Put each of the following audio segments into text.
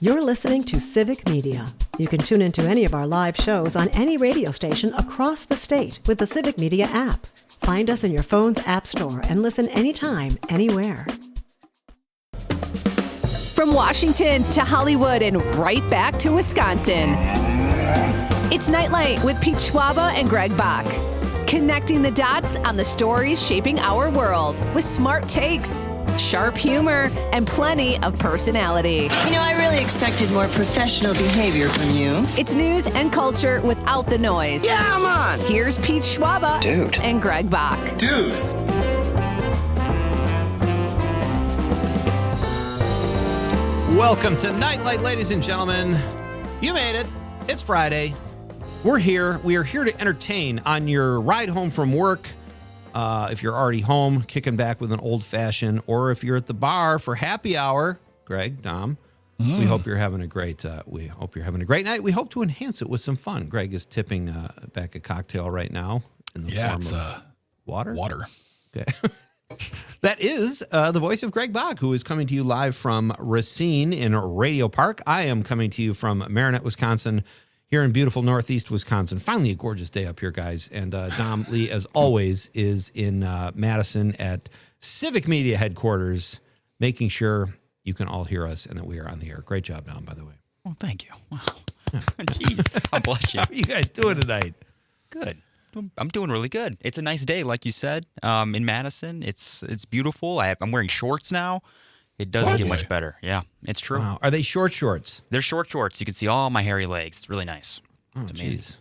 You're listening to Civic Media. You can tune into any of our live shows on any radio station across the state with the Civic Media app. Find us in your phone's app store and listen anytime, anywhere. From Washington to Hollywood and right back to Wisconsin. It's Nightlight with Pete Schwaba and Greg Bach. Connecting the dots on the stories shaping our world with smart takes, sharp humor, and plenty of personality. You know, I really expected more professional behavior from you. It's news and culture without the noise. Yeah, I'm on. Here's Pete Schwaba and Greg Bach. Dude. Welcome to Nightlight, ladies and gentlemen. You made it. It's Friday. We're here. We are here to entertain on your ride home from work. If you're already home, kicking back with an old-fashioned, or if you're at the bar for happy hour, Greg, Dom, we hope you're having a great. We hope you're having a great night. We hope to enhance it with some fun. Greg is tipping back a cocktail right now in the form of water. Water. Okay. That is the voice of Greg Bach, who is coming to you live from Racine in Radio Park. I am coming to you from Marinette, Wisconsin, here in beautiful Northeast Wisconsin. Finally, a gorgeous day up here, guys. And Dom Lee, as always, is in Madison at Civic Media headquarters, making sure you can all hear us and that we are on the air. Great job, Dom, by the way. Oh, thank you. Wow. Jeez. God bless you. How are you guys doing tonight? Good. I'm doing really good. It's a nice day, like you said, in Madison. It's beautiful. I'm wearing shorts now. It doesn't get much better. Yeah, it's true. Wow. Are they short shorts? They're short shorts. You can see all my hairy legs. It's really nice. Oh, it's amazing. Geez.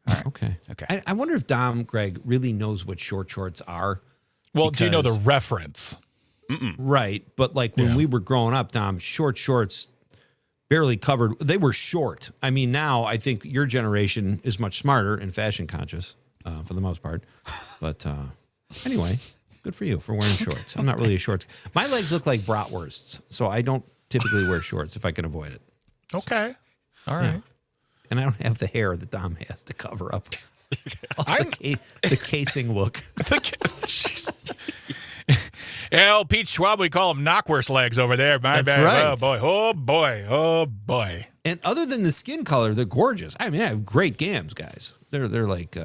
All right. Okay. I wonder if Dom, Greg, really knows what short shorts are. Well, do you know the reference? Right. But like when we were growing up, Dom, short shorts barely covered. They were short. I mean, now I think your generation is much smarter and fashion conscious for the most part. But anyway, good for you for wearing shorts. I'm not really a shorts. My legs look like bratwursts, so I don't typically wear shorts if I can avoid it. Okay. All right. Yeah. And I don't have the hair that Dom has to cover up the casing look. Yeah, Pete Schwab, we call him knockwurst legs over there. My That's bad. right. Oh, boy. Oh, boy. Oh, boy. And other than the skin color, they're gorgeous. I mean, I have great gams, guys. They're like...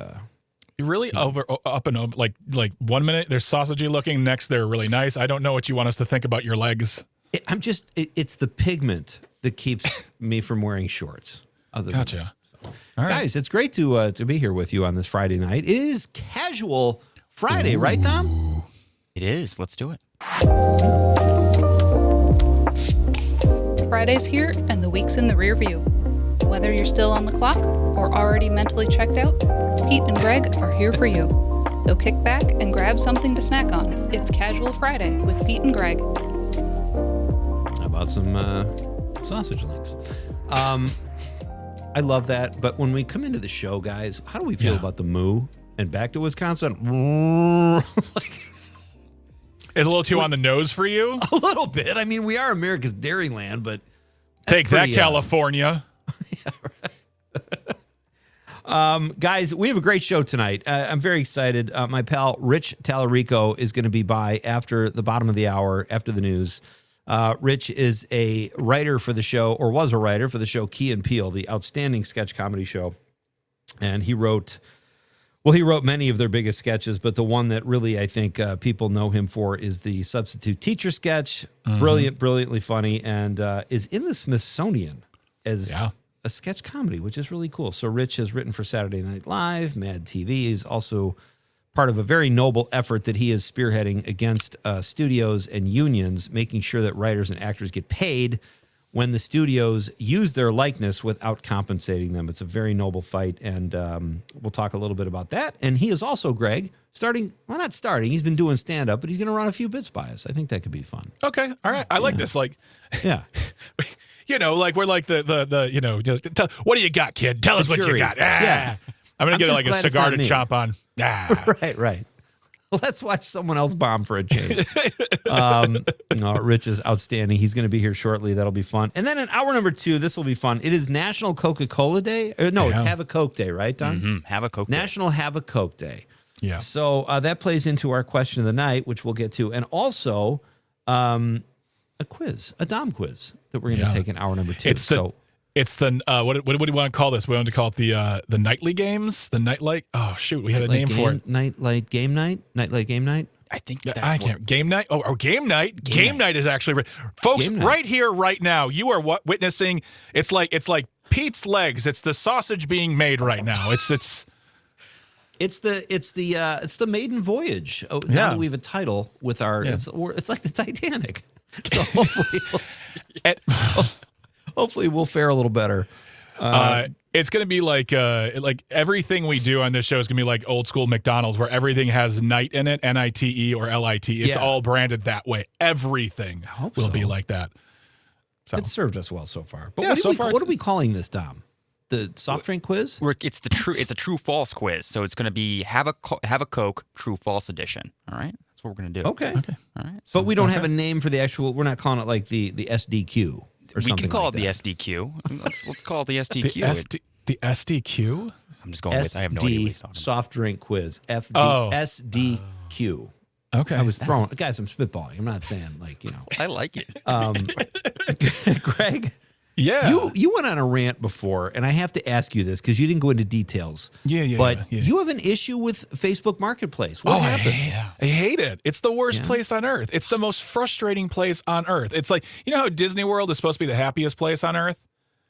Really up and over, like 1 minute they're sausagey looking, next they're really nice. I don't know what you want us to think about your legs. It's the pigment that keeps me from wearing shorts. Gotcha. All right. Guys, it's great to be here with you on this Friday night. It is Casual Friday, right, Tom? It is. Let's do it. Friday's here and the week's in the rear view. Whether you're still on the clock or already mentally checked out, Pete and Greg are here for you. So kick back and grab something to snack on. It's Casual Friday with Pete and Greg. How about some sausage links? I love that. But when we come into the show, guys, how do we feel about the moo and back to Wisconsin? It's a little too on the nose for you? A little bit. I mean, we are America's Dairyland, but take that, California. Yeah, right. Guys, we have a great show tonight. I'm very excited. My pal Rich Talarico is going to be by after the bottom of the hour, after the news. Rich is a writer for the show, or was a writer for the show Key Peele, the outstanding sketch comedy show. And he wrote many of their biggest sketches, but the one that really I think people know him for is the substitute teacher sketch. Mm-hmm. Brilliantly funny, and is in the Smithsonian as a sketch comedy, which is really cool. So Rich has written for Saturday Night Live, MADtv. He's also part of a very noble effort that he is spearheading against studios and unions, making sure that writers and actors get paid when the studios use their likeness without compensating them. It's a very noble fight, and we'll talk a little bit about that. And he is also, Greg, not starting, he's been doing stand-up, but he's going to run a few bits by us. I think that could be fun. Okay, all right. I like this. Like, yeah. Like we're like the what do you got, kid? Tell us what you got. Yeah. I'm going to get like a cigar to chomp on. Right. Let's watch someone else bomb for a change. Rich is outstanding. He's going to be here shortly. That'll be fun. And then in hour number 2, this will be fun. It is National Coca-Cola Day. It's Have a Coke Day, right, Don? Mm-hmm. Have a Coke Day. National Have a Coke Day. Yeah. So that plays into our question of the night, which we'll get to. And also, a quiz, a Dom quiz that we're going to take in hour number 2. It's the what do you want to call this? We want to call it the nightly games, the nightlight. Oh shoot, we had a name for it. Nightlight game night. I think that's game night. Oh, game night. Game night is actually folks right here, right now. You are witnessing. It's like Pete's legs. It's the sausage being made right now. It's the maiden voyage. Oh, now that we have a title with our. Yeah. It's like the Titanic. So hopefully we'll fare a little better. It's going to be like everything we do on this show is going to be like old school McDonald's, where everything has night in it, NITE or LIT. It's all branded that way. Everything will be like that. So. It served us well so far. But what are we calling this, Dom? The soft drink quiz? It's a true false quiz. So it's going to be have a Coke true false edition. All right, that's what we're going to do. Okay. All right. So, but we don't have a name for the actual. We're not calling it like the SDQ. We can call it the SDQ. Let's call it the SDQ. The SDQ? I'm just going with. I have no idea what he's talking about. Soft drink quiz. SDQ. Okay. I was throwing. Guys, I'm spitballing. I'm not saying I like it. Greg. Yeah. You went on a rant before, and I have to ask you this because you didn't go into details. But you have an issue with Facebook Marketplace. What happened? I hate it. It's the worst place on earth. It's the most frustrating place on earth. It's like, you know how Disney World is supposed to be the happiest place on earth?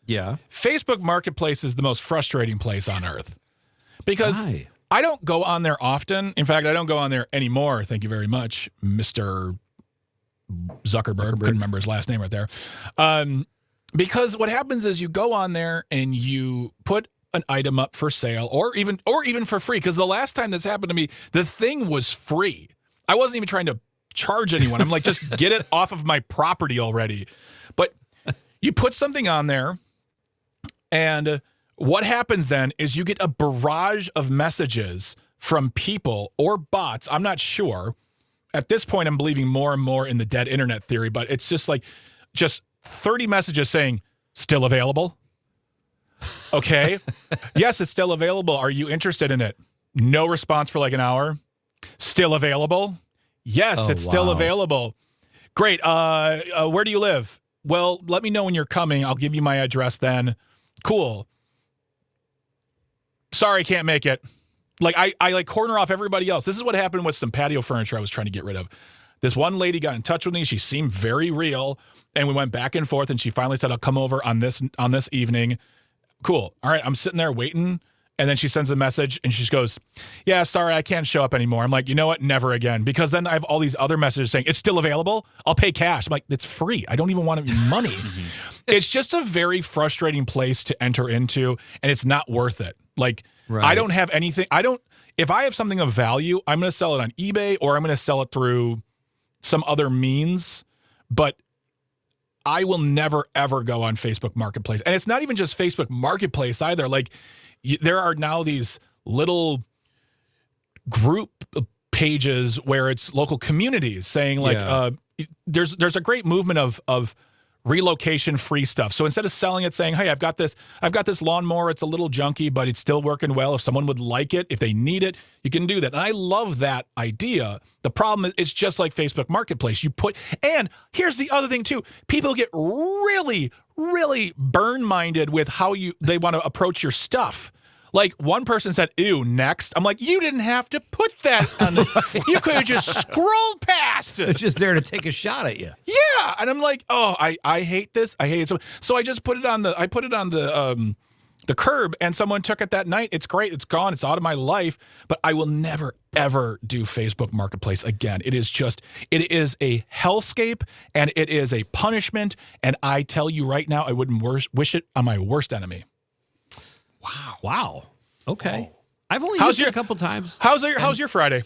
Yeah. Facebook Marketplace is the most frustrating place on earth. Because I don't go on there often. In fact, I don't go on there anymore. Thank you very much, Mr. Zuckerberg. Couldn't remember his last name right there. Because what happens is you go on there and you put an item up for sale or even for free. Because the last time this happened to me, the thing was free. I wasn't even trying to charge anyone. I'm like, just get it off of my property already. But you put something on there, and what happens then is you get a barrage of messages from people or bots. I'm not sure. At this point, I'm believing more and more in the dead internet theory, but it's just 30 messages saying, still available? Okay. Yes, it's still available. Are you interested in it? No response for like an hour. Still available? Yes, it's still available. Great. Where do you live? Well, let me know when you're coming. I'll give you my address then. Cool. Sorry, can't make it. Like I corner off everybody else. This is what happened with some patio furniture I was trying to get rid of. This one lady got in touch with me. She seemed very real, and we went back and forth, and she finally said, I'll come over on this evening. Cool. All right, I'm sitting there waiting, and then she sends a message, and she just goes, yeah, sorry, I can't show up anymore. I'm like, you know what? Never again. Because then I have all these other messages saying, it's still available. I'll pay cash. I'm like, it's free. I don't even want any money. It's just a very frustrating place to enter into, and it's not worth it. Like, I don't have anything. If I have something of value, I'm going to sell it on eBay, or I'm going to sell it through some other means, but I will never, ever go on Facebook Marketplace. And it's not even just Facebook Marketplace either. Like, there are now these little group pages where it's local communities saying like, there's a great movement of relocation free stuff. So instead of selling it saying, hey, I've got this lawnmower, it's a little junky, but it's still working well. If someone would like it, if they need it, you can do that. And I love that idea. The problem is it's just like Facebook Marketplace. And here's the other thing too. People get really, really burn-minded with how they want to approach your stuff. Like one person said, ew, next. I'm like, you didn't have to put that on. You could have just scrolled past it. It's just there to take a shot at you. Yeah. And I'm like, oh, I hate this. I hate it. So I just put it on the curb, and someone took it that night. It's great. It's gone. It's out of my life. But I will never, ever do Facebook Marketplace again. It is a hellscape, and it is a punishment. And I tell you right now, I wouldn't wish it on my worst enemy. Wow. Okay. Whoa. I've only used it a couple times. How's your Friday?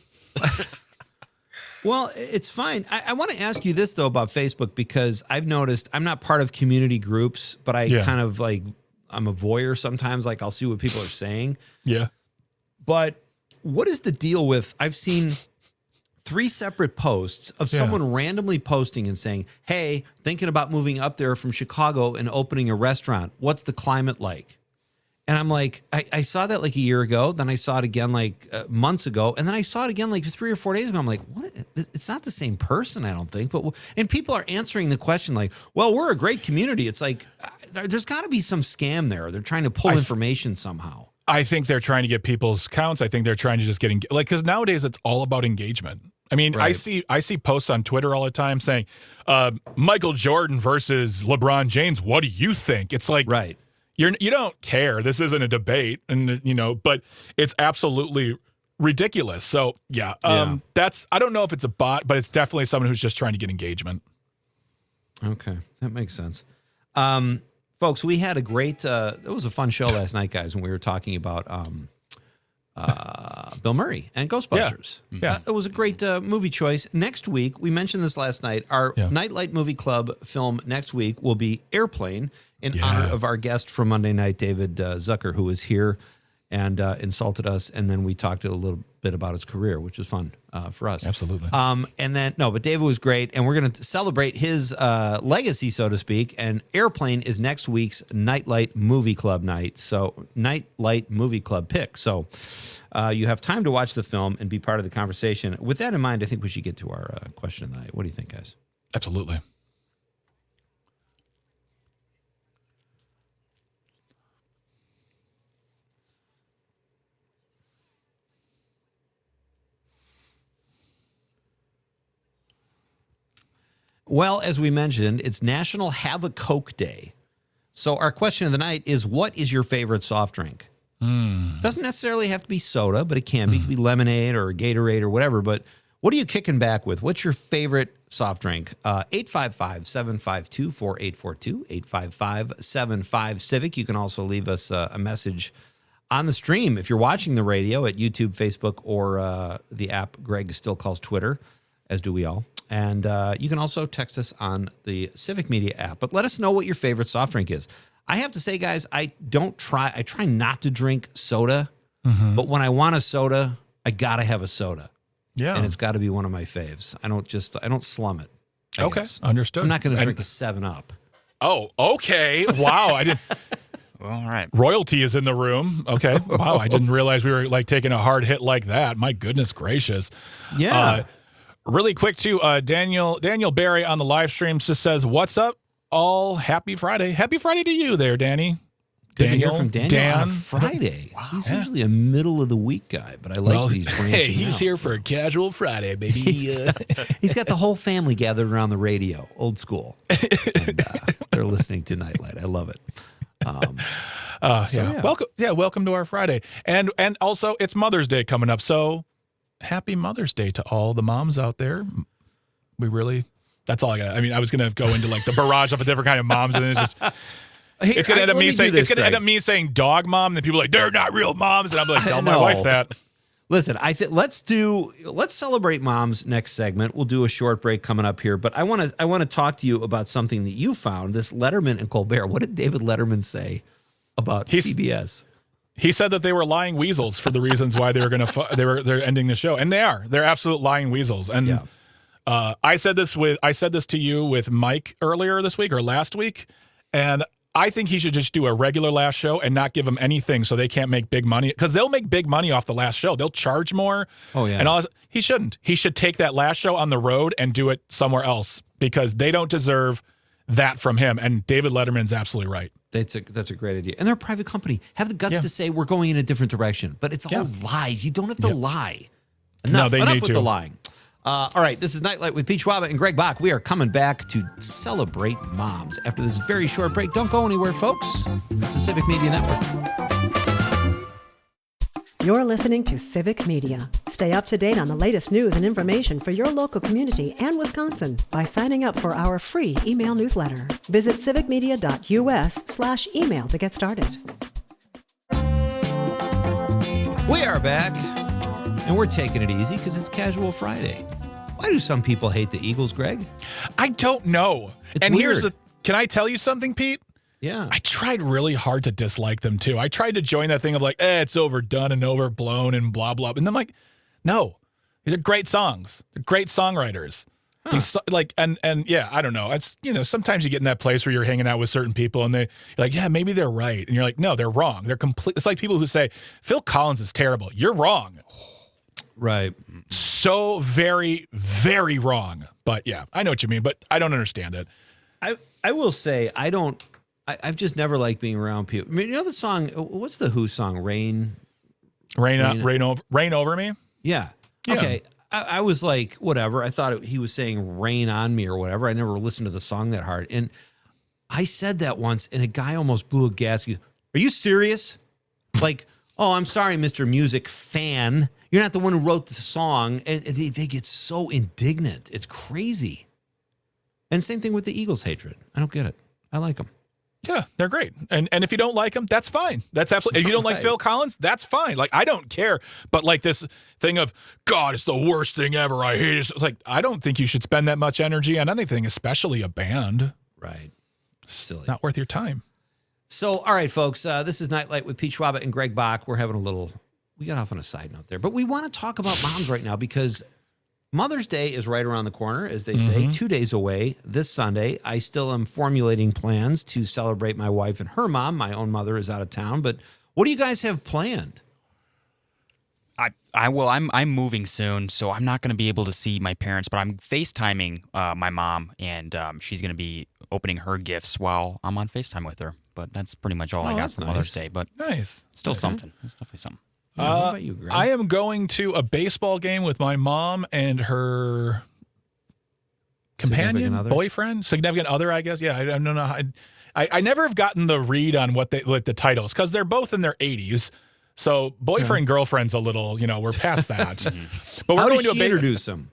Well, it's fine. I want to ask you this, though, about Facebook, because I've noticed I'm not part of community groups, but I kind of like, I'm a voyeur sometimes. Like, I'll see what people are saying. Yeah. But what is the deal with, I've seen 3 separate posts of someone randomly posting and saying, hey, thinking about moving up there from Chicago and opening a restaurant. What's the climate like? And I'm like, I saw that like a year ago. Then I saw it again like months ago. And then I saw it again like 3 or 4 days ago. I'm like, what? It's not the same person, I don't think. And people are answering the question like, well, we're a great community. It's like, there's got to be some scam there. They're trying to pull information somehow. I think they're trying to get people's counts. I think they're trying to just get because nowadays it's all about engagement. I mean, right. I see posts on Twitter all the time saying, Michael Jordan versus LeBron James. What do you think? It's like, right. You don't care. This isn't a debate, and but it's absolutely ridiculous. So yeah. That's, I don't know if it's a bot, but it's definitely someone who's just trying to get engagement. Okay, that makes sense. Folks, we had a great. It was a fun show last night, guys, when we were talking about Bill Murray and Ghostbusters. Yeah. It was a great movie choice. Next week, we mentioned this last night. Our Nightlight Movie Club film next week will be Airplane, in honor of our guest from Monday night, David Zucker, who was here and insulted us, and then we talked a little bit about his career, which was fun for us. Absolutely. But David was great, and we're going to celebrate his legacy, so to speak, and Airplane is next week's Nightlight Movie Club night, so Nightlight Movie Club pick. So you have time to watch the film and be part of the conversation. With that in mind, I think we should get to our question of the night. What do you think, guys? Absolutely. Well, as we mentioned, it's National Have a Coke Day. So our question of the night is, what is your favorite soft drink? Doesn't necessarily have to be soda, but it can be. It could be lemonade or Gatorade or whatever. But what are you kicking back with? What's your favorite soft drink? 855-752-4842, 855-75-CIVIC. You can also leave us a message on the stream if you're watching the radio at YouTube, Facebook, or the app Greg still calls Twitter, as do we all. And you can also text us on the Civic Media app. But let us know what your favorite soft drink is. I have to say, guys, I try not to drink soda. But when I want a soda, I got to have a soda. Yeah. And it's got to be one of my faves. I don't slum it. I guess. Understood. I'm not going to drink a 7-Up. Oh, okay. Wow. I didn't. Well, all right. Royalty is in the room. Okay. Wow. I didn't realize we were like taking a hard hit like that. My goodness gracious. Yeah. Really quick, too, Daniel Barry on the live stream just says, what's up? All happy Friday. Happy Friday to you there, Danny. Good to hear from Daniel on a Friday. Wow. He's usually a middle of the week guy, but I like these branching Hey, he's out. here for a casual Friday, baby. He's got the whole family gathered around the radio, old school. And, they're listening to Nightlight. I love it. Welcome to our Friday. And also, it's Mother's Day coming up, so happy Mother's Day to all the moms out there. That's all I got. I mean, I was going to go into like the barrage of a different kind of moms, and it's just, it's going to end up me saying dog mom, and then people are like, they're not real moms, and I'm like, tell my wife that. Listen, let's celebrate moms next segment. We'll do a short break coming up here, but I want to talk to you about something that you found. This Letterman and Colbert. What did David Letterman say about CBS? He said that they were lying weasels for the reasons why they were going to they're ending the show, and they are. They're absolute lying weasels. And I said this to you with Mike earlier this week or last week, and I think he should just do a regular last show and not give them anything so they can't make big money, because they'll make big money off the last show. They'll charge more. Oh yeah. And all this. He shouldn't. He should take that last show on the road and do it somewhere else, because they don't deserve that from him. And David Letterman's absolutely right. That's a great idea. And they're a private company. Have the guts to say we're going in a different direction. But it's all lies. You don't have to lie. Enough with the lying. All right, this is Nightlight with Pete Schwaba and Greg Bach. We are coming back to celebrate moms after this very short break. Don't go anywhere, folks. It's the Civic Media Network. You're listening to Civic Media. Stay up to date on the latest news and information for your local community and Wisconsin by signing up for our free email newsletter. Visit civicmedia.us/email to get started. We are back, and we're taking it easy because it's Casual Friday. Why do some people hate the Eagles, Greg? I don't know. It's weird. Can I tell you something, Pete? Yeah. I tried really hard to dislike them, too. I tried to join that thing of like, it's overdone and overblown and blah, blah. And I'm like, no, these are great songs. They're great songwriters. These, like, and yeah, I don't know. It's, sometimes you get in that place where you're hanging out with certain people and you're like, yeah, maybe they're right. And you're like, no, they're wrong. They're complete. It's like people who say Phil Collins is terrible. You're wrong. Right. So very, very wrong. But yeah, I know what you mean, but I don't understand it. I will say, I've just never liked being around people. I mean, the song, what's the Who song? Rain Over Me? Yeah. Yeah. Okay. I was like, whatever. I thought he was saying rain on me or whatever. I never listened to the song that hard. And I said that once, and a guy almost blew a gasket. Are you serious? Like, oh, I'm sorry, Mr. Music fan. You're not the one who wrote the song. And they get so indignant. It's crazy. And same thing with the Eagles hatred. I don't get it. I like them. Yeah, they're great. And if you don't like them, that's fine. That's absolutely. If you don't like Phil Collins, that's fine. Like, I don't care. But like this thing of, God, it's the worst thing ever. I hate it. It's like, I don't think you should spend that much energy on anything, especially a band. Right. Silly. Not worth your time. So, all right, folks, this is Nightlight with Pete Schwaba and Greg Bach. We're having we got off on a side note there, but we want to talk about moms right now because Mother's Day is right around the corner, as they say, 2 days away this Sunday. I still am formulating plans to celebrate my wife and her mom. My own mother is out of town, but what do you guys have planned? I'm moving soon, so I'm not going to be able to see my parents, but I'm FaceTiming my mom, and she's going to be opening her gifts while I'm on FaceTime with her. But that's pretty much all I got for Mother's Day. But still something. It's definitely something. Yeah, what about you, Greg? I am going to a baseball game with my mom and her companion, boyfriend, significant other, I guess. Yeah, I don't know. I never have gotten the read on what the titles, because they're both in their 80s. So boyfriend, girlfriend's a little, we're past that. But we're How going does to she introduce him?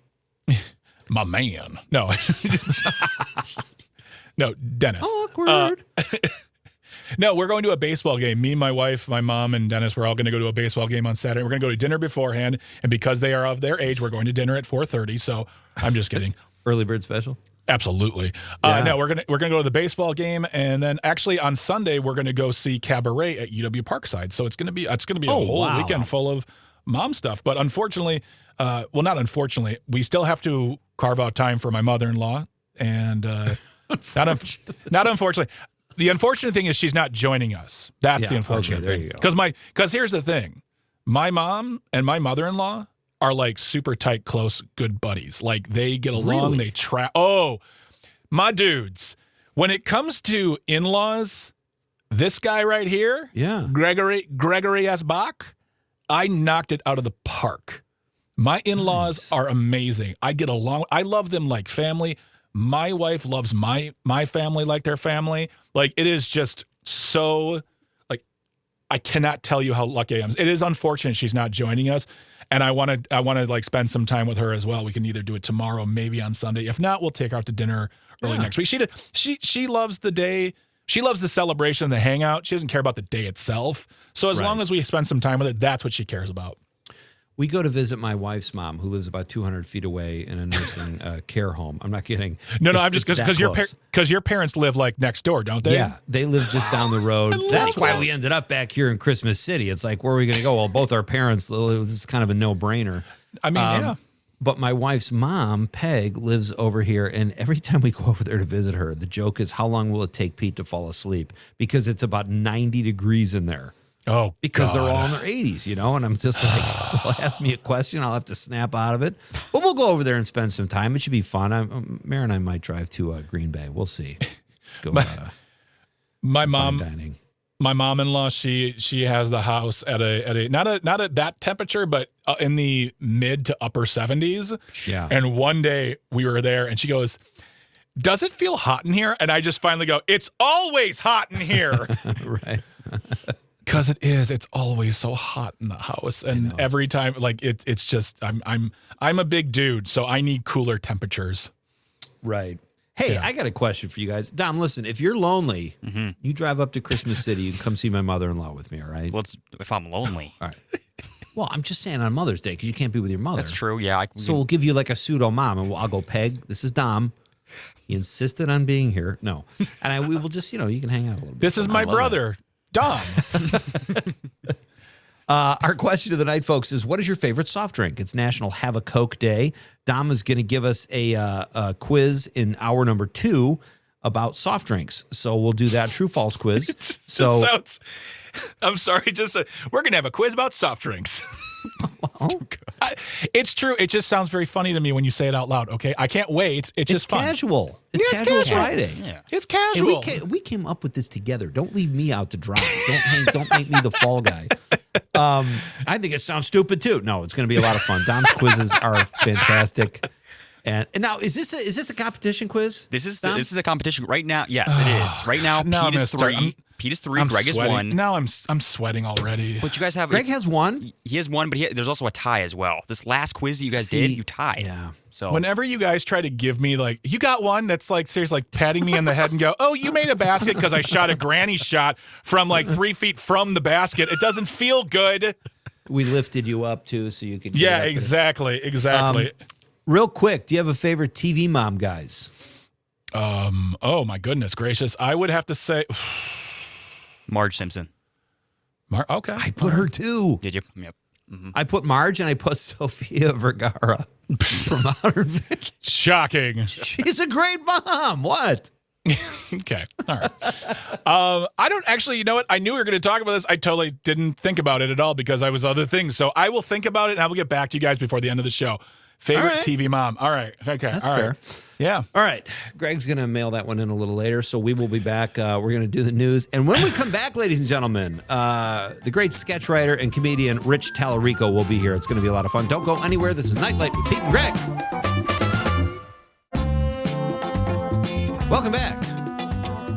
My man. No. No, Dennis. Awkward. No, we're going to a baseball game. Me, my wife, my mom, and Dennis, we're all going to go to a baseball game on Saturday. We're going to go to dinner beforehand, and because they are of their age, we're going to dinner at 4:30. So I'm just kidding. Early bird special? Absolutely. Yeah. No, we're gonna go to the baseball game, and then actually on Sunday we're gonna go see Cabaret at UW Parkside. So it's gonna be a whole weekend full of mom stuff. But unfortunately, not unfortunately, we still have to carve out time for my mother-in-law, and not unfortunately. The unfortunate thing is she's not joining us. That's the unfortunate thing. Because here's the thing, my mom and my mother-in-law are like super tight, close, good buddies. Like they get along. Really? My dudes. When it comes to in-laws, this guy right here, Gregory S. Bach, I knocked it out of the park. My in-laws are amazing. I get along. I love them like family. My wife loves my family like their family. Like, it is just so, like, I cannot tell you how lucky I am. It is unfortunate she's not joining us, and I want to like spend some time with her as well. We can either do it tomorrow, maybe on Sunday. If not, we'll take her out to dinner early next week. She loves the day. She loves the celebration, the hangout. She doesn't care about the day itself. So as long as we spend some time with it, that's what she cares about. We go to visit my wife's mom, who lives about 200 feet away in a nursing care home. I'm not kidding. No, I'm just because your parents live like next door, don't they? Yeah, they live just down the road. That's why we ended up back here in Christmas City. It's like, where are we going to go? Well, both our parents. This is kind of a no-brainer. I mean, yeah. But my wife's mom, Peg, lives over here, and every time we go over there to visit her, the joke is, how long will it take Pete to fall asleep? Because it's about 90 degrees in there. Oh, because God. they're all in their 80s, and I'm just like, well, ask me a question, I'll have to snap out of it. But we'll go over there and spend some time. It should be fun. Mary and I might drive to Green Bay. We'll see. Go. My mom, dining. My mom-in-law, she has the house at a not at that temperature, but in the mid to upper 70s. Yeah. And one day we were there, and she goes, "Does it feel hot in here?" And I just finally go, "It's always hot in here." Right. Because it is. It's always so hot in the house, and every time, like it's just I'm a big dude, so I need cooler temperatures. Right. Hey, I got a question for you guys. Dom, listen, if you're lonely, you drive up to Christmas City, you can come see my mother-in-law with me, all right? Well, if I'm lonely. All right. Well, I'm just saying on Mother's Day, because you can't be with your mother. That's true, yeah. So we'll give you like a pseudo mom, and I'll go, Peg, this is Dom. He insisted on being here. No. And we will just, you can hang out a little bit. This is my brother, Dom. Our question of the night, folks, is what is your favorite soft drink? It's National Have a Coke Day. Dom is going to give us a quiz in hour number 2 about soft drinks. So we'll do that true-false quiz. I'm sorry, we're going to have a quiz about soft drinks. It's true. It just sounds very funny to me when you say it out loud, okay? I can't wait. It's just fun. Casual. It's casual Friday. Yeah. It's casual. Hey, we came up with this together. Don't leave me out to dry. Don't make me the fall guy. I think it sounds stupid too. No, it's going to be a lot of fun. Dom's quizzes are fantastic. And now, is this a competition quiz? This is a competition right now. Yes, it is. Right now, Pete is 3. Pete is 3. Greg is 1. Now I'm sweating already. But you guys have Greg has 1. He has 1, but there's also a tie as well. This last quiz that you guys did, you tied. Yeah. So whenever you guys try to give me you got one that's seriously patting me on the head and go, oh, you made a basket because I shot a granny shot from 3 feet from the basket. It doesn't feel good. We lifted you up too, so you could. Yeah, exactly. Real quick, do you have a favorite TV mom, guys? Oh my goodness gracious. I would have to say Marge Simpson. Okay. I put her too. Did you? Yep. Mm-hmm. I put Marge and I put Sofia Vergara from Modern Family. Shocking. She's a great mom. What? Okay. All right. I don't actually, you know what? I knew we were going to talk about this. I totally didn't think about it at all because I was other things. So I will think about it and I will get back to you guys before the end of the show. Favorite TV mom. All right. Okay. That's all fair. Right. Yeah. All right. Greg's going to mail that one in a little later, so we will be back. We're going to do the news. And when we come back, ladies and gentlemen, the great sketch writer and comedian Rich Talarico will be here. It's going to be a lot of fun. Don't go anywhere. This is Nightlight with Pete and Greg. Welcome back.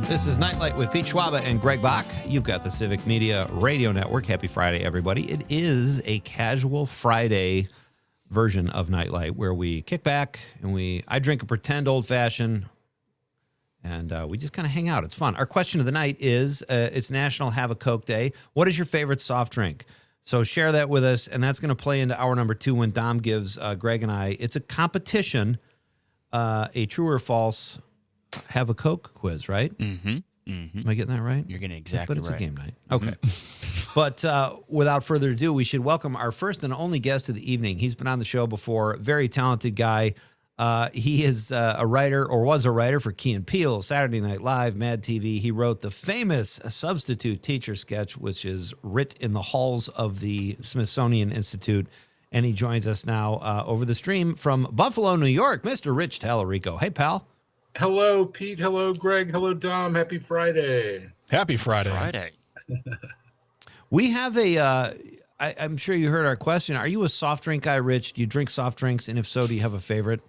This is Nightlight with Pete Schwaba and Greg Bach. You've got the Civic Media Radio Network. Happy Friday, everybody. It is a casual Friday version of Nightlight where we kick back and I drink a pretend old-fashioned and we just kind of hang out. It's fun. Our question of the night is, it's National Have a Coke Day. What is your favorite soft drink? So share that with us, and that's going to play into hour number 2 when Dom gives Greg and I, it's a competition, a true or false Have a Coke quiz, right? Mm-hmm. Mm-hmm. Am I getting that right? You're getting exactly right. But it's a game night. Okay. But without further ado, we should welcome our first and only guest of the evening. He's been on the show before. Very talented guy. He is a writer, or was a writer, for Key Peele, Saturday Night Live, MADtv. He wrote the famous substitute teacher sketch, which is writ in the halls of the Smithsonian Institute. And he joins us now over the stream from Buffalo, New York, Mr. Rich Talarico. Hey, pal. Hello, Pete. Hello, Greg. Hello, Dom. Happy Friday. Happy Friday. We have I'm sure you heard our question. Are you a soft drink guy, Rich? Do you drink soft drinks? And if so, do you have a favorite?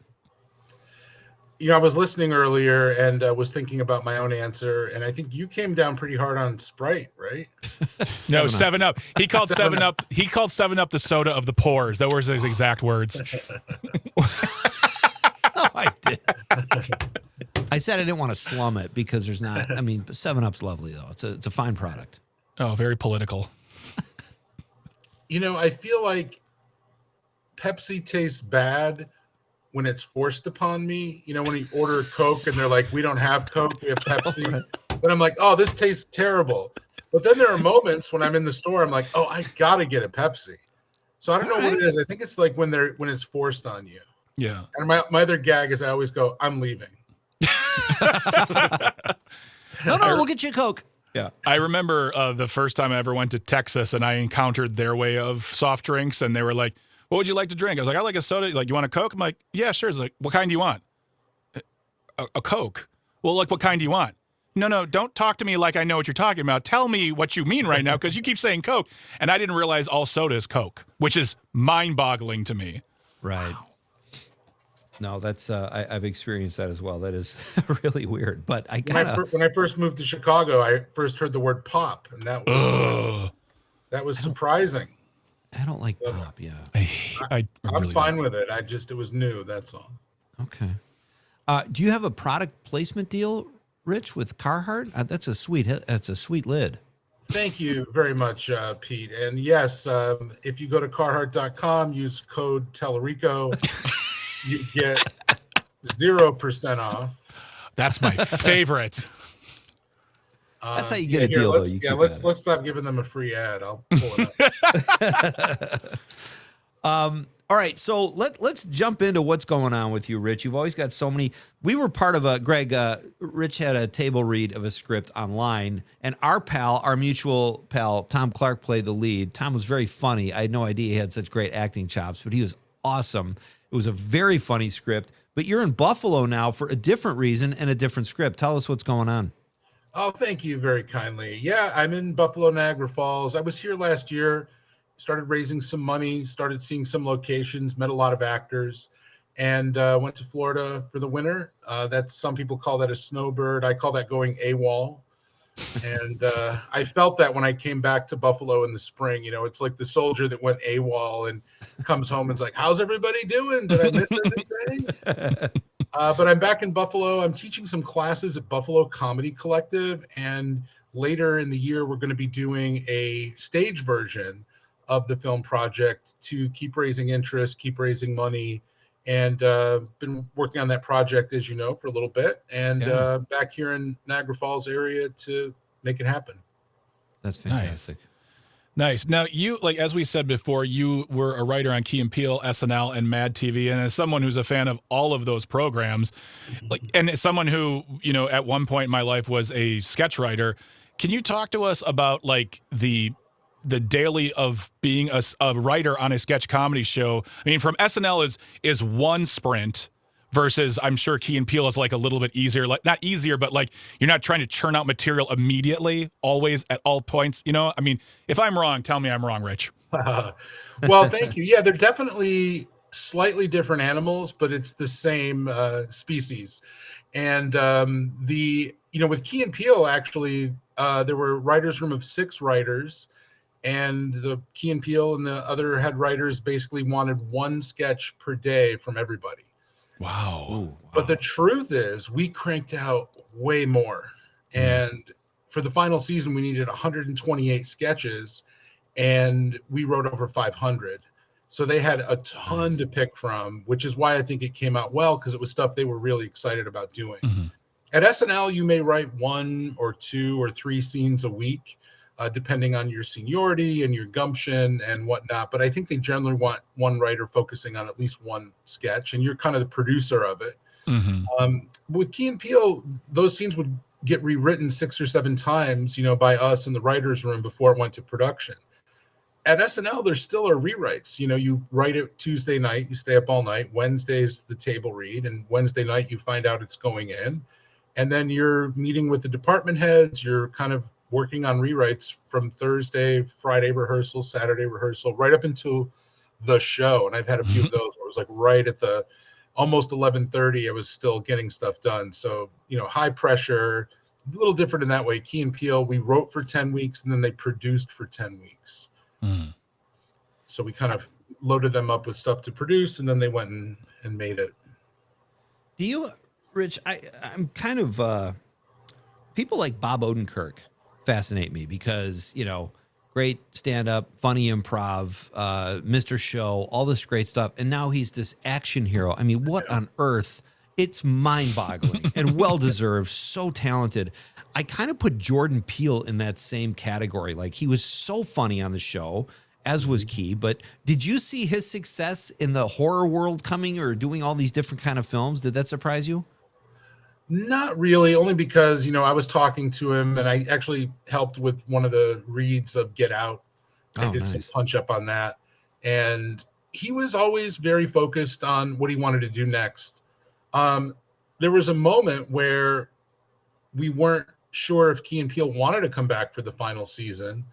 You know, I was listening earlier and was thinking about my own answer. And I think you came down pretty hard on Sprite, right? No, 7-Up. He called 7-Up. He called 7-Up the soda of the poors. Those were his exact words. No, I did. I said I didn't want to slum it because there's not. I mean, 7-Up's lovely though. It's a fine product. Oh, very political. You know, I feel like Pepsi tastes bad when it's forced upon me. You know, when you order a Coke and they're like, "We don't have Coke, we have Pepsi," right. Then I'm like, "Oh, this tastes terrible." But then there are moments when I'm in the store, I'm like, "Oh, I gotta get a Pepsi." So I don't know what it is. I think it's like when it's forced on you. Yeah. And my other gag is I always go, "I'm leaving." No, we'll get you a Coke. Yeah. I remember the first time I ever went to Texas and I encountered their way of soft drinks and they were like, "What would you like to drink?" I was like, "I like a soda." Like, "You want a Coke?" I'm like, "Yeah, sure." It's like, "What kind do you want?" A Coke. "Well, like, what kind do you want?" No, don't talk to me like I know what you're talking about. Tell me what you mean right now because you keep saying Coke. And I didn't realize all soda is Coke, which is mind-boggling to me. Right. Wow. No, that's I've experienced that as well. That is really weird. But when I first moved to Chicago, I first heard the word pop, and that was surprising. I don't like pop. Yeah, I'm really fine with it. It was new. That's all. Okay. Do you have a product placement deal, Rich, with Carhartt? That's a sweet lid. Thank you very much, Pete. And yes, if you go to Carhartt.com, use code Talarico. You get 0% off. That's my favorite. That's how you get a deal, though. You keep let's stop giving them a free ad. I'll pull it up. All right, so let's jump into what's going on with you, Rich. You've always got so many. We were part of Greg. Rich had a table read of a script online, and our mutual pal, Tom Clark, played the lead. Tom was very funny. I had no idea he had such great acting chops, but he was awesome. It was a very funny script. But you're in Buffalo now for a different reason and a different script. Tell us what's going on. Oh, thank you very kindly. Yeah, I'm in Buffalo, Niagara Falls. I was here last year. Started raising some money, started seeing some locations, met a lot of actors, and went to Florida for the winter. That's, some people call that a snowbird. I call that going AWOL. And I felt that when I came back to Buffalo in the spring. You know, it's like the soldier that went AWOL and comes home and's like, how's everybody doing? Did I miss anything? But I'm back in Buffalo. I'm teaching some classes at Buffalo Comedy Collective. And later in the year, we're going to be doing a stage version of the film project to keep raising interest, keep raising money, and been working on that project, as you know, for a little bit, and back here in Niagara Falls area to make it happen. That's fantastic. Nice. Now, you, like, as we said before, you were a writer on Key and Peele, SNL, and MADtv, and as someone who's a fan of all of those programs, like, and as someone who, you know, at one point in my life was a sketch writer, can you talk to us about, like, the daily of being a writer on a sketch comedy show? I mean, from SNL is one sprint versus, I'm sure Key and Peele is like a little bit easier, like not easier, but like you're not trying to churn out material immediately, always at all points. You know, I mean, if I'm wrong, tell me I'm wrong, Rich. Well, thank you. Yeah, they're definitely slightly different animals, but it's the same species. And with Key and Peele, actually, there were a writer's room of 6 writers. And the Key and Peele and the other head writers basically wanted one sketch per day from everybody. Wow. Ooh, wow. But the truth is, we cranked out way more. And for the final season, we needed 128 sketches, and we wrote over 500. So they had a ton to pick from, which is why I think it came out well, because it was stuff they were really excited about doing. Mm-hmm. At SNL, you may write 1 or 2 or 3 scenes a week, depending on your seniority and your gumption and whatnot. But I think they generally want one writer focusing on at least one sketch, and you're kind of the producer of it. Mm-hmm. With Key and Peele, those scenes would get rewritten 6 or 7 times, by us in the writer's room before it went to production. At SNL, there still are rewrites. You write it Tuesday night, you stay up all night. Wednesday's the table read, and Wednesday night you find out it's going in. And then you're meeting with the department heads. You're kind of working on rewrites from Thursday, Friday rehearsal, Saturday rehearsal, right up until the show. And I've had a few of those where it was like right at the almost 11:30, I was still getting stuff done. So, high pressure, a little different in that way. Key and Peele, we wrote for 10 weeks and then they produced for 10 weeks. So we kind of loaded them up with stuff to produce, and then they went and made it. Do you, Rich, I'm kind of, people like Bob Odenkirk fascinate me because, great stand-up, funny improv, Mr. Show, all this great stuff. And now he's this action hero. I mean, what on earth? It's mind-boggling and well-deserved, so talented. I kind of put Jordan Peele in that same category. Like, he was so funny on the show, as was Key. But did you see his success in the horror world coming or doing all these different kind of films? Did that surprise you? Not really, only because, I was talking to him and I actually helped with one of the reads of Get Out. I did some punch up on that. And he was always very focused on what he wanted to do next. There was a moment where we weren't sure if Key and Peele wanted to come back for the final season.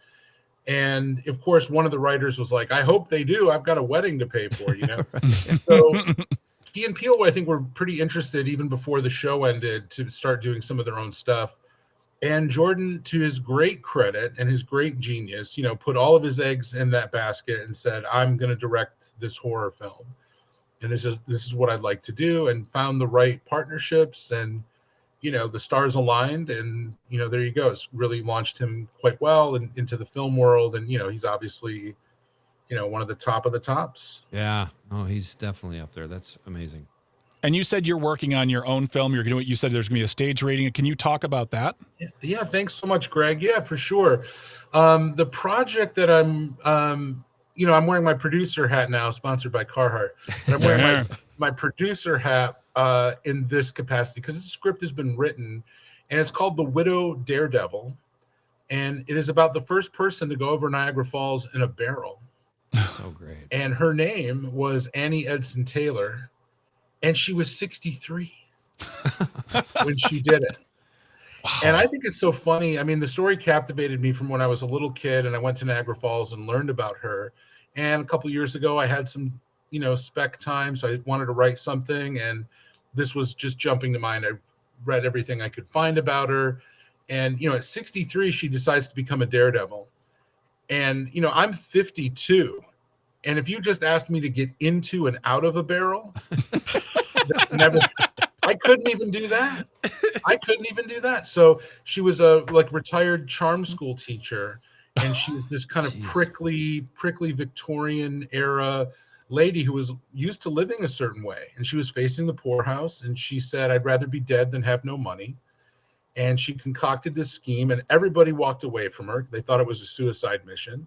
And of course, one of the writers was like, I hope they do. I've got a wedding to pay for, So Key and Peele, I think, were pretty interested even before the show ended to start doing some of their own stuff. And Jordan, to his great credit and his great genius, put all of his eggs in that basket and said, I'm going to direct this horror film. And this is what I'd like to do, and found the right partnerships, and, the stars aligned, and, there you go. It's really launched him quite well into the film world. And, he's obviously, one of the top of the tops. Yeah. Oh, he's definitely up there. That's amazing. And you said you're working on your own film. You said there's going to be a stage rating. Can you talk about that? Yeah, thanks so much, Greg. Yeah, for sure. The project that I'm wearing my producer hat now, sponsored by Carhartt. But I'm wearing my producer hat in this capacity because this script has been written, and it's called The Widow Daredevil, and it is about the first person to go over Niagara Falls in a barrel. So great. And her name was Annie Edson Taylor, and she was 63 when she did it. Wow. And I think it's so funny. I mean, the story captivated me from when I was a little kid, and I went to Niagara Falls and learned about her. And a couple of years ago, I had some, spec time, so I wanted to write something, and this was just jumping to mind. I read everything I could find about her, and at 63, she decides to become a daredevil. And I'm 52, and if you just asked me to get into and out of a barrel, I couldn't even do that. So she was a retired charm school teacher, and she was this kind of prickly Victorian era lady who was used to living a certain way, and she was facing the poorhouse, and she said, "I'd rather be dead than have no money." And she concocted this scheme, and everybody walked away from her. They thought it was a suicide mission.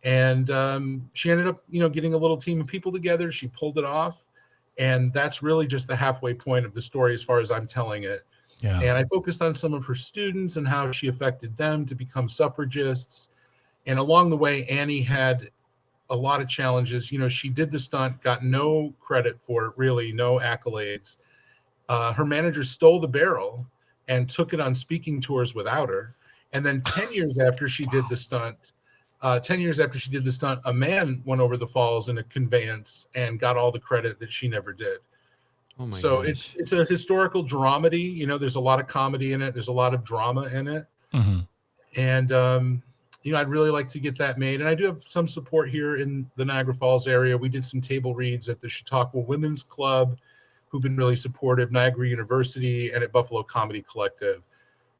And she ended up, getting a little team of people together. She pulled it off. And that's really just the halfway point of the story as far as I'm telling it. Yeah. And I focused on some of her students and how she affected them to become suffragists. And along the way, Annie had a lot of challenges. She did the stunt, got no credit for it, really, no accolades. Her manager stole the barrel and took it on speaking tours without her. And then 10 years after she did the stunt, a man went over the falls in a conveyance and got all the credit that she never did. Oh my so gosh. it's a historical dramedy. There's a lot of comedy in it. There's a lot of drama in it. Mm-hmm. And, I'd really like to get that made. And I do have some support here in the Niagara Falls area. We did some table reads at the Chautauqua Women's Club, who've been really supportive, Niagara University, and at Buffalo Comedy Collective.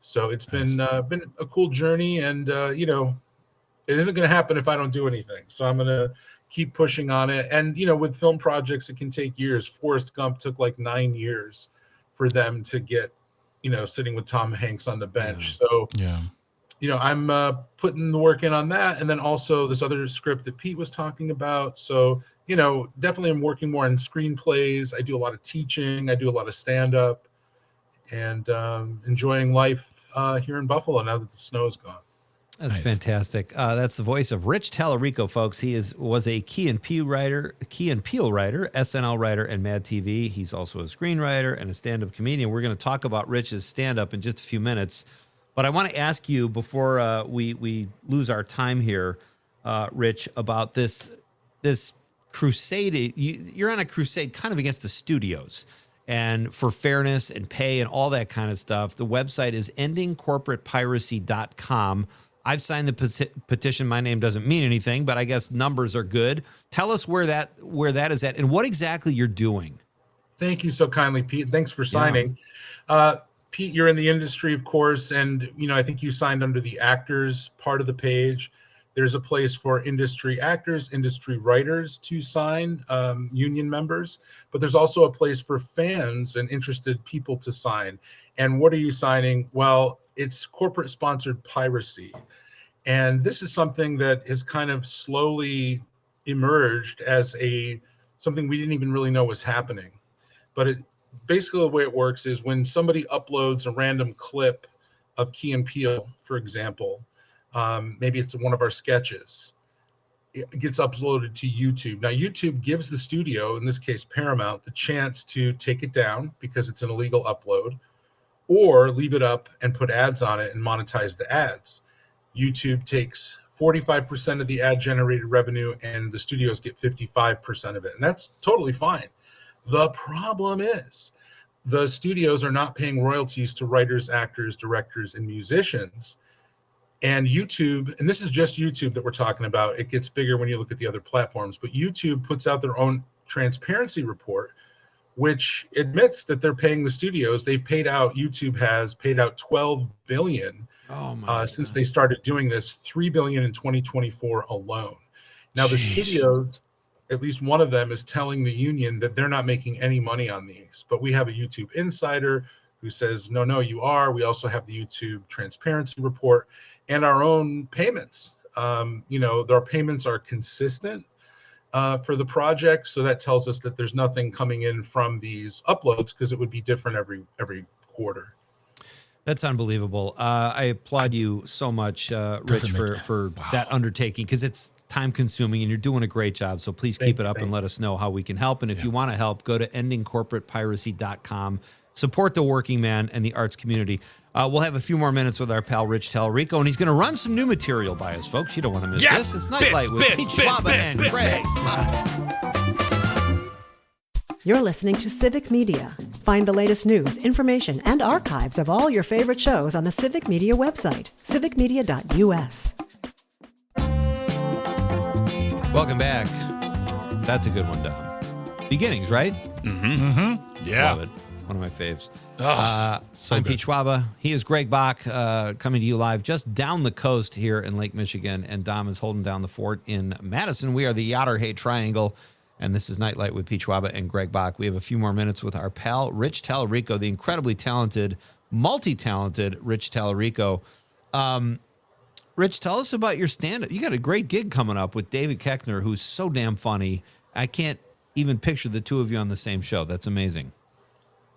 So it's been a cool journey. And, it isn't going to happen if I don't do anything. So I'm going to keep pushing on it. And, with film projects, it can take years. Forrest Gump took like 9 years for them to get, sitting with Tom Hanks on the bench. So, I'm putting the work in on that. And then also this other script that Pete was talking about. So, definitely I'm working more on screenplays. I do a lot of teaching. I do a lot of stand-up, and enjoying life here in Buffalo now that the snow is gone. That's fantastic. That's the voice of Rich Talarico, folks. He was a Key and Peele writer, SNL writer, and MADtv. He's also a screenwriter and a stand-up comedian. We're going to talk about Rich's stand-up in just a few minutes. But I want to ask you before we lose our time here, Rich, about this crusade. You're on a crusade kind of against the studios and for fairness and pay and all that kind of stuff. The website is endingcorporatepiracy.com. I've signed the petition. My name doesn't mean anything, but I guess numbers are good. Tell us where that is at and what exactly you're doing. Thank you so kindly, Pete. Thanks for signing. Pete, you're in the industry, of course, and I think you signed under the actors part of the page. There's a place for industry actors, industry writers to sign, union members, but there's also a place for fans and interested people to sign. And what are you signing? Well, it's corporate-sponsored piracy. And this is something that has kind of slowly emerged as something we didn't even really know was happening. But basically the way it works is when somebody uploads a random clip of Key and Peele, for example, maybe it's one of our sketches, it gets uploaded to YouTube. Now, YouTube gives the studio, in this case Paramount, the chance to take it down because it's an illegal upload, or leave it up and put ads on it and monetize the ads. YouTube takes 45% of the ad-generated revenue, and the studios get 55% of it. And that's totally fine. The problem is the studios are not paying royalties to writers, actors, directors, and musicians. And YouTube, and this is just YouTube that we're talking about. It gets bigger when you look at the other platforms. But YouTube puts out their own transparency report, which admits that they're paying the studios. YouTube has paid out $12 billion since they started doing this, $3 billion in 2024 alone. Now, the studios at least one of them is telling the union that they're not making any money on these. But we have a YouTube insider who says, no, you are. We also have the YouTube transparency report and our own payments. Our payments are consistent for the project. So that tells us that there's nothing coming in from these uploads, because it would be different every quarter. That's unbelievable. I applaud you so much, Rich, for that undertaking, because it's time consuming and you're doing a great job. So please keep it up and let us know how we can help. And if you want to help, go to endingcorporatepiracy.com. Support the working man and the arts community. We'll have a few more minutes with our pal Rich Talarico, and he's going to run some new material by us, folks. You don't want to miss this. It's Nightlight with Pete Schwaba and Greg. You're listening to Civic Media. Find the latest news, information, and archives of all your favorite shows on the Civic Media website, civicmedia.us. Welcome back. That's a good one, Dom. Beginnings, right? Yeah. Love it. One of my faves. So I'm good. Pete Schwaba. He is Greg Bach, coming to you live just down the coast here in Lake Michigan, and Dom is holding down the fort in Madison. We are the Yatter Triangle, and this is Nightlight with Pete Schwaba and Greg Bach. We have a few more minutes with our pal Rich Talarico, the incredibly talented, multi-talented Rich Talarico. Rich, tell us about your stand-up. You got a great gig coming up with David Koechner, who's so damn funny. I can't even picture the two of you on the same show. That's amazing.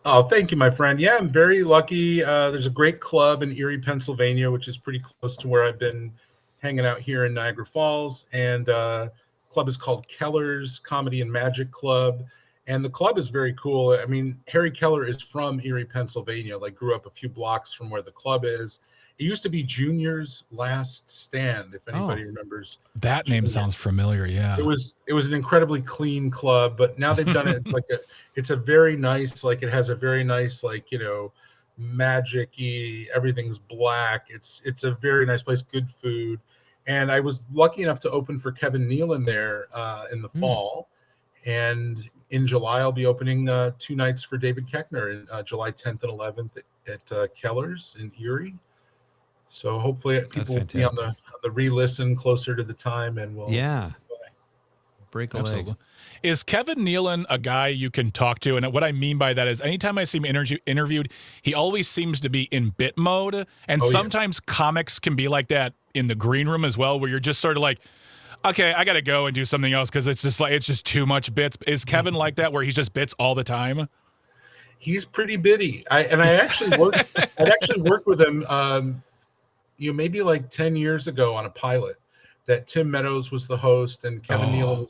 Oh, thank you, my friend. Yeah, I'm very lucky. There's a great club in Erie, Pennsylvania, which is pretty close to where I've been hanging out here in Niagara Falls. And club is called Keller's Comedy and Magic Club. And the club is very cool. I mean, Harry Keller is from Erie, Pennsylvania, grew up a few blocks from where the club is. It used to be Junior's Last Stand, if anybody remembers. That name sounds familiar, yeah. It was an incredibly clean club, but now they've done it it's a very nice, it has a very nice, magic-y, everything's black. It's a very nice place, good food. And I was lucky enough to open for Kevin Nealon there in the fall. And in July, I'll be opening 2 nights for David Koechner, July 10th and 11th at Keller's in Erie. So hopefully people will be on the re-listen closer to the time, and we'll break a leg. Is Kevin Nealon a guy you can talk to? And what I mean by that is anytime I see him interviewed, he always seems to be in bit mode. And sometimes comics can be like that in the green room as well, where you're just sort of like, okay, I got to go and do something else because it's just too much bits. Is Kevin like that, where he's just bits all the time? He's pretty bitty. I actually worked with him maybe 10 years ago on a pilot that Tim Meadows was the host and Kevin Nealon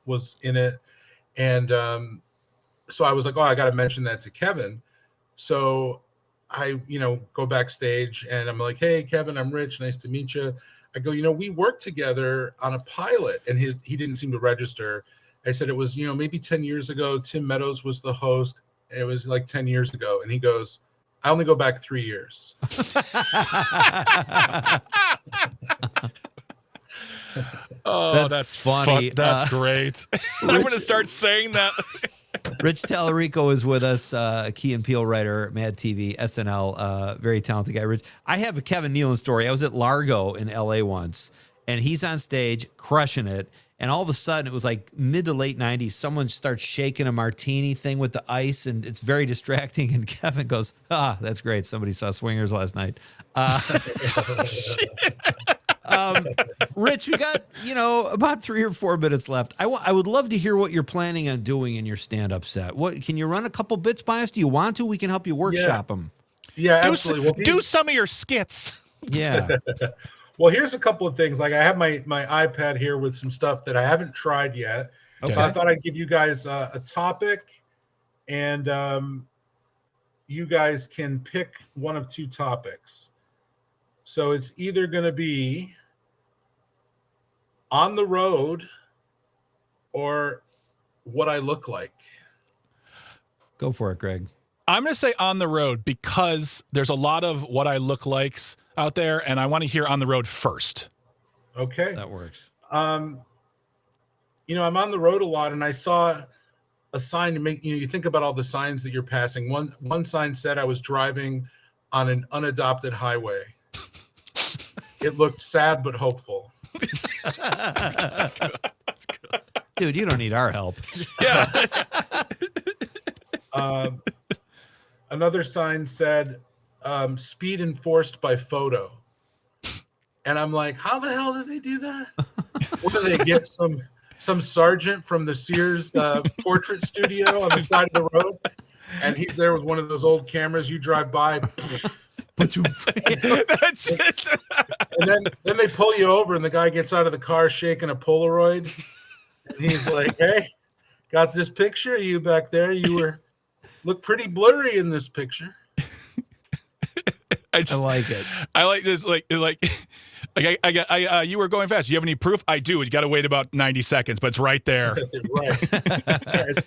was in it. And so I was like, I got to mention that to Kevin. So I, go backstage and I'm like, hey, Kevin, I'm Rich. Nice to meet you. I go, we worked together on a pilot, and he didn't seem to register. I said, it was, maybe 10 years ago. Tim Meadows was the host. And it was 10 years ago. And he goes, I only go back 3 years. Oh, that's funny. That's great. I'm going to start saying that. Rich Talarico is with us, Key Peele writer, MADtv, SNL, very talented guy. Rich, I have a Kevin Nealon story. I was at Largo in LA once, and he's on stage crushing it. And all of a sudden, it was mid to late 90s, someone starts shaking a martini thing with the ice, and it's very distracting. And Kevin goes, that's great. Somebody saw Swingers last night. Rich, we got, about 3 or 4 minutes left. I would love to hear what you're planning on doing in your stand-up set. Can you run a couple bits by us? Do you want to? We can help you workshop them. Yeah, absolutely. Do some of your skits. Yeah. Well, here's a couple of things. I have my iPad here with some stuff that I haven't tried yet. Okay. So I thought I'd give you guys a topic, and you guys can pick one of 2 topics. So it's either going to be on the road or what I look like. Go for it, Greg. I'm going to say on the road because there's a lot of what I look likes out there, and I want to hear on the road first. Okay. That works. I'm on the road a lot, and I saw a sign to make, you think about all the signs that you're passing. One sign said I was driving on an unadopted highway. It looked sad but hopeful. That's good. Dude, you don't need our help. Yeah. Another sign said, speed enforced by photo. And I'm like, how the hell did they do that? What do they get? Some sergeant from the Sears portrait studio on the side of the road? And he's there with one of those old cameras you drive by. That's it. And then they pull you over, and the guy gets out of the car shaking a Polaroid. And he's like, hey, got this picture of you back there. You look pretty blurry in this picture. I like it. I like this. You were going fast. Do you have any proof? I do. You got to wait about 90 seconds, but it's right there. Right.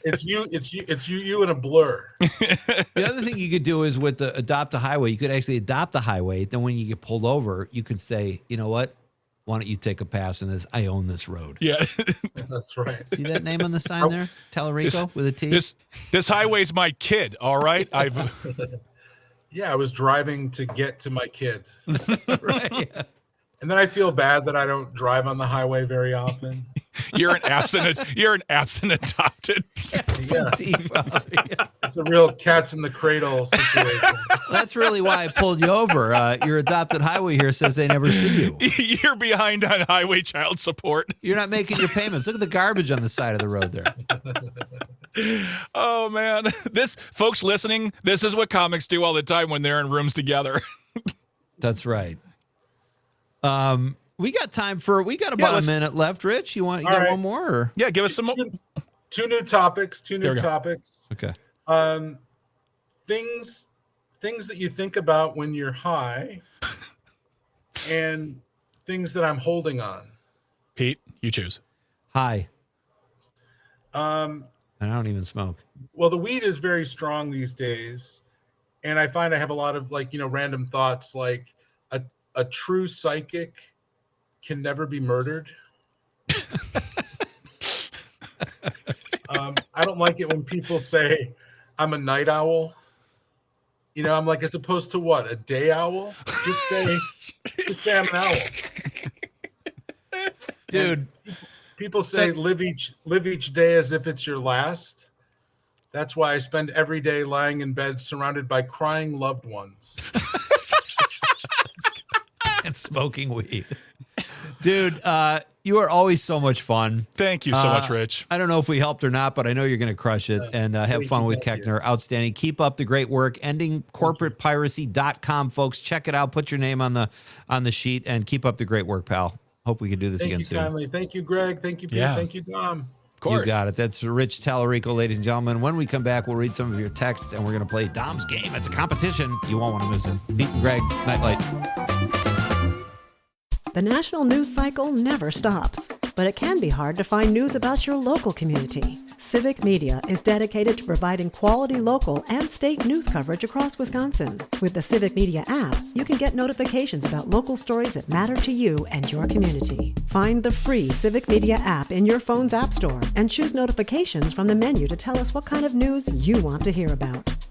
It's you in a blur. The other thing you could do is with the adopt a highway, you could actually adopt the highway. Then when you get pulled over, you could say, you know what? Why don't you take a pass in this? I own this road. Yeah. That's right. See that name on the sign there? Talarico with a T? This highway's my kid, all right? Yeah, I was driving to get to my kid. Right. Yeah. And then I feel bad that I don't drive on the highway very often. You're an absent adopted. Yeah. It's a real cats in the cradle situation. That's really why I pulled you over. Your adopted highway here says they never see you. You're behind on highway child support. You're not making your payments. Look at the garbage on the side of the road there. Oh, man. Folks listening, this is what comics do all the time when they're in rooms together. That's right. We got about a minute left, Rich. You got right. one more? Or? Yeah, give us some more. Two new topics. Okay. Things that you think about when you're high and things that I'm holding on. Pete, you choose. Hi. And I don't even smoke. Well, the weed is very strong these days. And I find I have a lot of random thoughts like a true psychic can never be murdered. I don't like it when people say I'm a night owl. I'm like, as opposed to what? A day owl? Just say I'm an owl. Dude. And people say live each day as if it's your last. That's why I spend every day lying in bed surrounded by crying loved ones. And smoking weed. Dude, you are always so much fun. Thank you so much, Rich. I don't know if we helped or not, but I know you're going to crush it and have fun with Keckner. Outstanding. Keep up the great work. EndingCorporatePiracy.com, folks. Check it out. Put your name on the sheet and keep up the great work, pal. Hope we can do this again soon. Thank you kindly. Thank you, Greg. Thank you, Pete. Yeah. Thank you, Dom. Of course. You got it. That's Rich Talarico, ladies and gentlemen. When we come back, we'll read some of your texts and we're going to play Dom's game. It's a competition. You won't want to miss it. Pete and Greg, Nightlight. The national news cycle never stops, but it can be hard to find news about your local community. Civic Media is dedicated to providing quality local and state news coverage across Wisconsin. With the Civic Media app, you can get notifications about local stories that matter to you and your community. Find the free Civic Media app in your phone's app store and choose notifications from the menu to tell us what kind of news you want to hear about.